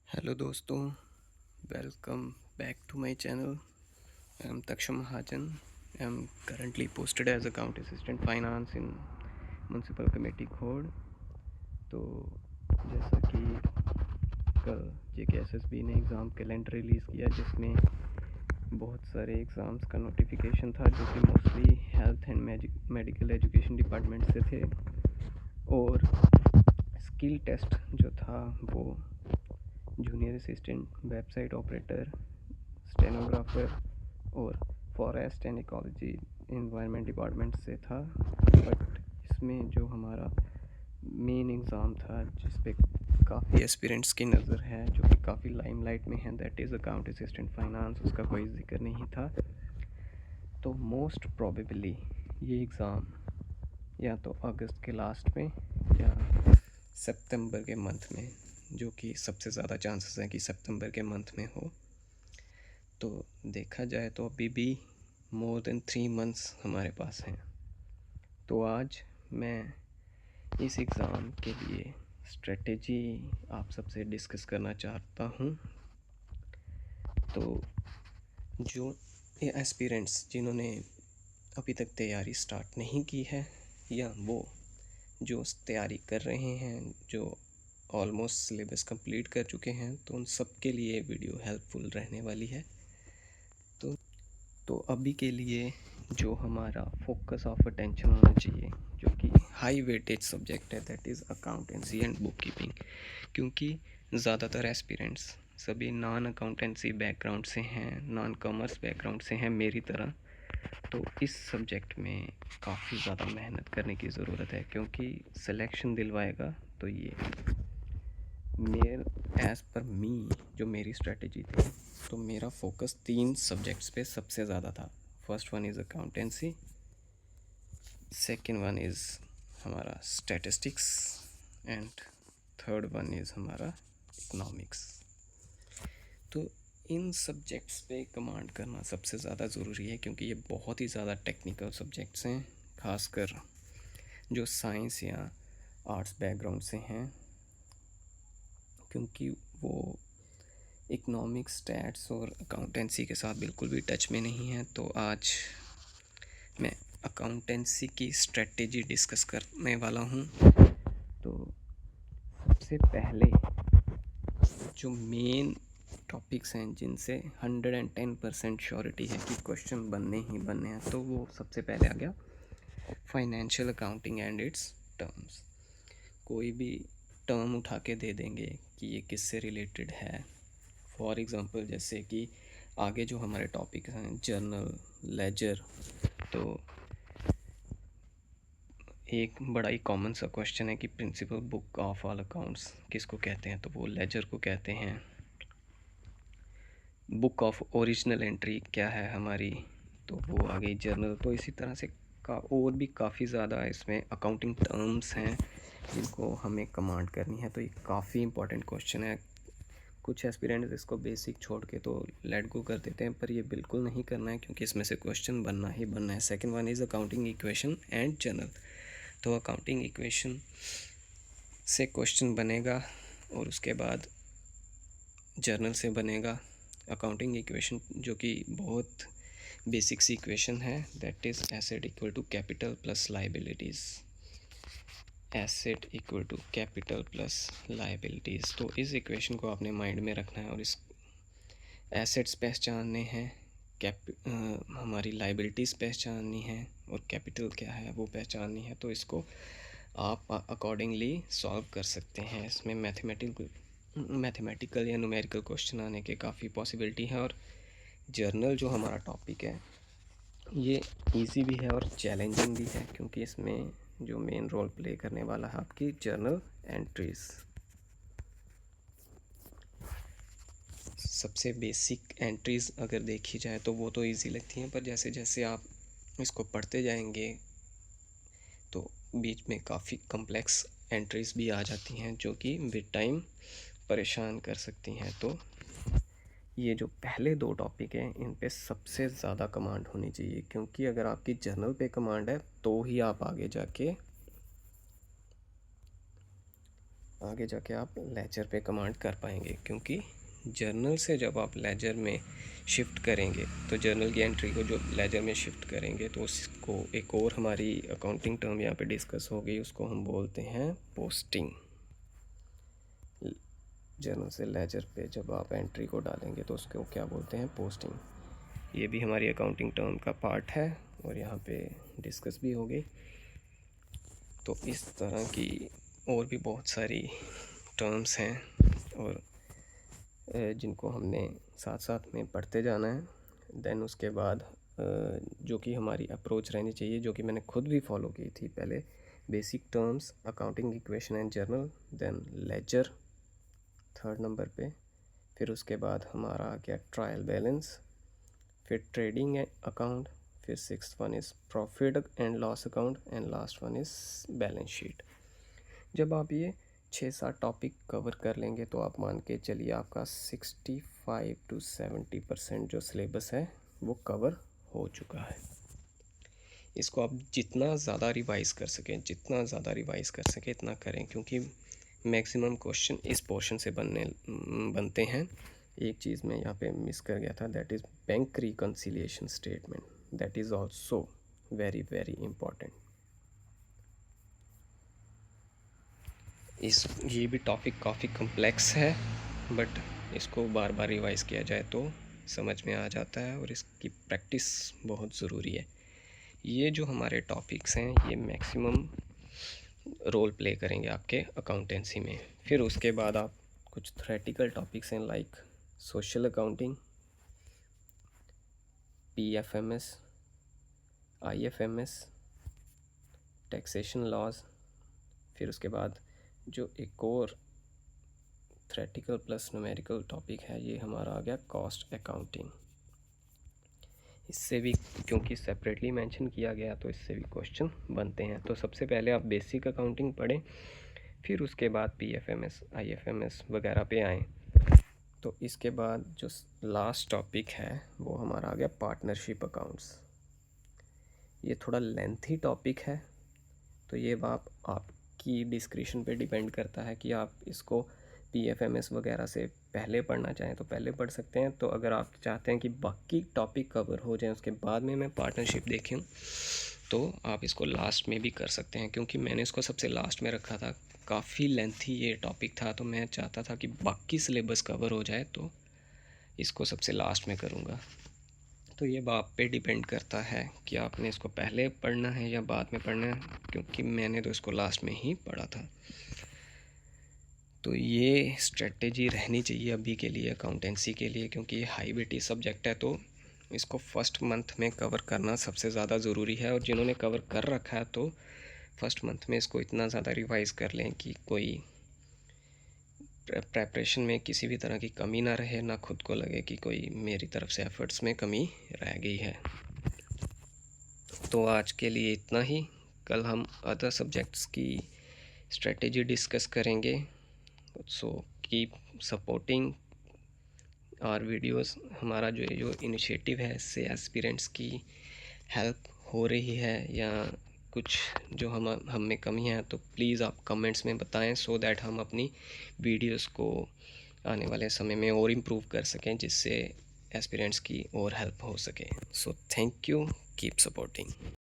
Hello दोस्तों, welcome back to my channel. I am Taksham Mahajan. I am currently posted as account assistant finance in municipal committee Khod. तो जैसा कि कल JKSSB ने exam calendar release किया जिसमें बहुत सारे एग्ज़ाम्स का नोटिफिकेशन था जो कि mostly health and medical education department से थे। और स्किल टेस्ट जो था वो junior assistant, website operator, stenographer और forest and ecology environment department से था। बट इसमें जो हमारा मेन एग्ज़ाम था जिस पे काफ़ी एस्पिरेंट्स की नज़र है, जो कि काफ़ी लाइमलाइट में है, that is account assistant finance, उसका कोई जिक्र नहीं था। तो मोस्ट प्रोबेबली ये एग्ज़ाम या तो अगस्त के लास्ट में या सितंबर के मंथ में, जो कि सबसे ज़्यादा चांसेस हैं कि सितंबर के मंथ में हो। तो देखा जाए तो अभी भी मोर देन 3 मंथ्स हमारे पास हैं। तो आज मैं इस एग्ज़ाम के लिए स्ट्रेटेजी आप सबसे डिस्कस करना चाहता हूँ। तो जो एस्पिरेंट्स जिन्होंने अभी तक तैयारी स्टार्ट नहीं की है या वो जो तैयारी कर रहे हैं, जो ऑलमोस्ट सिलेबस कंप्लीट कर चुके हैं, तो उन सब के लिए वीडियो हेल्पफुल रहने वाली है। तो अभी के लिए जो हमारा फोकस ऑफ अटेंशन होना चाहिए, जो कि हाई वेटेज सब्जेक्ट है, that is accountancy and book keeping. क्योंकि ज़्यादातर एस्पिरेंट्स सभी नॉन अकाउंटेंसी बैकग्राउंड से हैं, नॉन कॉमर्स बैकग्राउंड से हैं मेरी तरह। तो इस सब्जेक्ट में काफ़ी ज़्यादा मेहनत करने की ज़रूरत है, क्योंकि सिलेक्शन दिलवाएगा। तो ये एज़ पर मी जो मेरी स्ट्रेटजी थी, तो मेरा फोकस 3 सब्जेक्ट्स पे सबसे ज़्यादा था। First one is accountancy, second one is हमारा statistics and third one is हमारा इकोनॉमिक्स। तो इन सब्जेक्ट्स पे कमांड करना सबसे ज़्यादा ज़रूरी है, क्योंकि ये बहुत ही ज़्यादा टेक्निकल सब्जेक्ट्स हैं, खासकर जो साइंस या आर्ट्स बैकग्राउंड से हैं, क्योंकि वो इकोनॉमिक्स, स्टैट्स और अकाउंटेंसी के साथ बिल्कुल भी टच में नहीं है। तो आज मैं अकाउंटेंसी की स्ट्रेटेजी डिस्कस करने वाला हूँ। तो सबसे पहले जो मेन टॉपिक्स हैं जिनसे 110% श्योरिटी है कि क्वेश्चन बनने ही बनने हैं, तो वो सबसे पहले आ गया financial accounting and it's terms. कोई भी टर्म उठा के दे देंगे कि ये किससे रिलेटेड है। फॉर एग्ज़ाम्पल जैसे कि आगे जो हमारे टॉपिक हैं जर्नल, लेजर, तो एक बड़ा ही कॉमन सा क्वेश्चन है कि principal book of all accounts किसको कहते हैं, तो वो लेजर को कहते हैं। बुक ऑफ ओरिजिनल एंट्री क्या है हमारी, तो वो आ गई जर्नल। तो इसी तरह से और भी काफ़ी ज़्यादा इसमें अकाउंटिंग टर्म्स हैं जिनको हमें कमांड करनी है। तो ये काफ़ी इंपॉर्टेंट क्वेश्चन है। कुछ एस्पिरेंट्स इसको बेसिक छोड़ के तो लेट गो कर देते हैं, पर ये बिल्कुल नहीं करना है, क्योंकि इसमें से क्वेश्चन बनना ही बनना है। Second one is accounting equation and journal. तो अकाउंटिंग इक्वेशन से क्वेश्चन बनेगा और उसके बाद जर्नल से बनेगा अकाउंटिंग इक्वेशन, जो कि बहुत बेसिक सी इक्वेशन है, that is asset equal to capital plus liabilities. Asset equal to capital plus liabilities. तो इस इक्वेशन को आपने माइंड में रखना है और इस एसेट्स पहचानने हैं, हमारी लाइबिलिटीज़ पहचाननी है और कैपिटल क्या है वो पहचाननी है। तो इसको आप अकॉर्डिंगली सॉल्व कर सकते हैं। इसमें मैथमेटिकल या न्यूमेरिकल क्वेश्चन आने के काफ़ी पॉसिबिलिटी है। और जर्नल जो हमारा टॉपिक है ये इजी भी है और चैलेंजिंग भी है, क्योंकि इसमें जो मेन रोल प्ले करने वाला है आपकी जर्नल एंट्रीज। सबसे बेसिक एंट्रीज़ अगर देखी जाए तो वो तो इजी लगती हैं, पर जैसे जैसे आप इसको पढ़ते जाएंगे तो बीच में काफ़ी कॉम्प्लेक्स एंट्रीज़ भी आ जाती हैं जो कि विद टाइम परेशान कर सकती हैं। तो ये जो पहले 2 टॉपिक हैं इन पे सबसे ज़्यादा कमांड होनी चाहिए, क्योंकि अगर आपकी जर्नल पे कमांड है तो ही आप आगे जाके आगे जाके आप लेजर पे कमांड कर पाएंगे, क्योंकि जर्नल से जब आप लेजर में शिफ्ट करेंगे तो जर्नल की एंट्री को जो लेजर में शिफ्ट करेंगे तो उसको एक और हमारी अकाउंटिंग टर्म यहाँ पे डिस्कस हो गई, उसको हम बोलते हैं पोस्टिंग। जर्नल से लेजर पे जब आप एंट्री को डालेंगे तो उसको क्या बोलते हैं, पोस्टिंग। ये भी हमारी अकाउंटिंग टर्म का पार्ट है और यहाँ पे डिस्कस भी हो गई। तो इस तरह की और भी बहुत सारी टर्म्स हैं और जिनको हमने साथ साथ में पढ़ते जाना है। देन उसके बाद जो कि हमारी अप्रोच रहनी चाहिए, जो कि मैंने खुद भी फॉलो की थी पहले, basic terms, accounting equation and journal, then ledger third number पे, फिर उसके बाद हमारा आ गया ट्रायल बैलेंस, फिर ट्रेडिंग अकाउंट, फिर six one is profit and loss account and last one is balance sheet. जब आप ये 6-7 टॉपिक कवर कर लेंगे तो आप मान के चलिए आपका 65 to 70% जो सिलेबस है वो कवर हो चुका है। इसको आप जितना ज़्यादा रिवाइज़ कर सकें, जितना ज़्यादा रिवाइज़ कर सकें इतना करें, क्योंकि मैक्सिमम क्वेश्चन इस पोर्शन से बनते हैं। एक चीज़ मैं यहाँ पे मिस कर गया था, that is bank reconciliation statement, that is also very very important. ये भी टॉपिक काफ़ी कम्प्लेक्स है, बट इसको बार बार रिवाइज़ किया जाए तो समझ में आ जाता है और इसकी प्रैक्टिस बहुत ज़रूरी है। ये जो हमारे टॉपिक्स हैं ये मैक्सिमम रोल प्ले करेंगे आपके अकाउंटेंसी में। फिर उसके बाद आप कुछ थ्योरेटिकल टॉपिक्स हैं like social accounting, PFMS, IFMS, taxation laws. फिर उसके बाद जो एक और थ्योरेटिकल प्लस न्यूमेरिकल टॉपिक है ये हमारा आ गया कॉस्ट अकाउंटिंग। इससे भी क्योंकि सेपरेटली मेंशन किया गया तो इससे भी क्वेश्चन बनते हैं। तो सबसे पहले आप बेसिक अकाउंटिंग पढ़ें, फिर उसके बाद PFMS, IFMS वगैरह पे आएँ। तो इसके बाद जो लास्ट टॉपिक है वो हमारा आ गया पार्टनरशिप अकाउंट्स। ये थोड़ा लेंथी टॉपिक है, तो ये आपकी डिस्क्रिप्शन पे डिपेंड करता है कि आप इसको PFMS वगैरह से पहले पढ़ना चाहें तो पहले पढ़ सकते हैं। तो अगर आप चाहते हैं कि बाकी टॉपिक कवर हो जाएं उसके बाद में मैं पार्टनरशिप देखूं तो आप इसको लास्ट में भी कर सकते हैं, क्योंकि मैंने इसको सबसे लास्ट में रखा था। काफ़ी लेंथी ये टॉपिक था तो मैं चाहता था कि बाकी सिलेबस कवर हो जाए, तो इसको सबसे लास्ट में करूँगा। तो ये आप पे डिपेंड करता है कि आपने इसको पहले पढ़ना है या बाद में पढ़ना है, क्योंकि मैंने तो इसको लास्ट में ही पढ़ा था। तो ये स्ट्रेटजी रहनी चाहिए अभी के लिए अकाउंटेंसी के लिए, क्योंकि ये हाई वेटेज सब्जेक्ट है तो इसको फर्स्ट मंथ में कवर करना सबसे ज़्यादा ज़रूरी है। और जिन्होंने कवर कर रखा है तो फर्स्ट मंथ में इसको इतना ज़्यादा रिवाइज़ कर लें कि कोई प्रेपरेशन में किसी भी तरह की कमी ना रहे, ना खुद को लगे कि कोई मेरी तरफ से एफ़र्ट्स में कमी रह गई है। तो आज के लिए इतना ही। कल हम अदर सब्जेक्ट्स की स्ट्रेटेजी डिस्कस करेंगे। So keep supporting our videos. हमारा जो इनिशिएटिव है इससे एस्पिरेंट्स की हेल्प हो रही है या कुछ जो हम में कमी है तो प्लीज़ आप कमेंट्स में बताएं, सो दैट हम अपनी वीडियोस को आने वाले समय में और इम्प्रूव कर सकें, जिससे एस्पिरेंट्स की और हेल्प हो सके। So thank you, keep supporting.